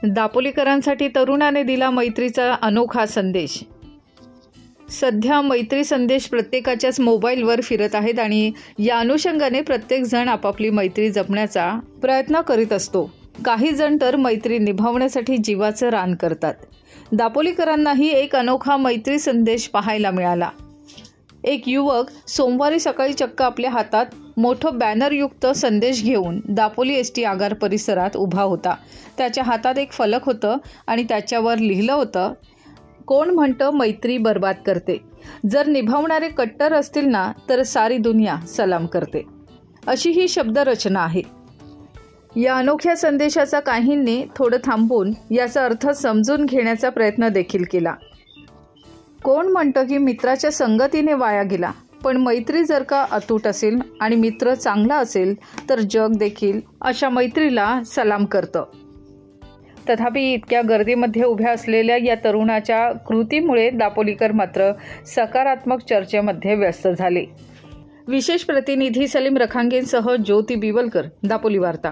दापोलीकरांसाठी तरुणाने दिला मैत्रीचा अनोखा संदेश। सध्या मैत्री संदेश प्रत्येकाच्याच मोबाईलवर फिरत आहेत आणि या अनुषंगाने प्रत्येक जण आपापली मैत्री जपण्याचा प्रयत्न करीत असतो। काही जण तर मैत्री निभावण्यासाठी जीवाचं रान करतात। दापोलीकरांनाही एक अनोखा मैत्री संदेश पाहायला मिळाला। एक युवक सोमवारी सकाळी चक्क आपल्या हातात मोठं बॅनरयुक्त संदेश घेऊन दापोली एसटी आगार परिसरात उभा होता। त्याच्या हातात एक फलक होतं आणि त्याच्यावर लिहिलं होतं, कोण म्हणतं मैत्री बर्बाद करते, जर निभावणारे कट्टर असतील ना तर सारी दुनिया सलाम करते, अशी ही शब्दरचना आहे। या अनोख्या संदेशाचा काहींनी थोडं थांबून याचा अर्थ समजून घेण्याचा प्रयत्न देखील केला। कोण म्हणतं की मित्राच्या संगतीने वाया गेला, पण मैत्री जर का अतूट असेल आणि मित्र चांगला असेल तर जग देखील अशा मैत्रीला सलाम करतं। तथापि इतक्या गर्दीमध्ये उभ्या असलेल्या या तरुणाच्या कृतीमुळे दापोलीकर मात्र सकारात्मक चर्चेमध्ये व्यस्त झाले। विशेष प्रतिनिधी सलीम रखांगेंसह ज्योती बिवलकर, दापोली वार्ता।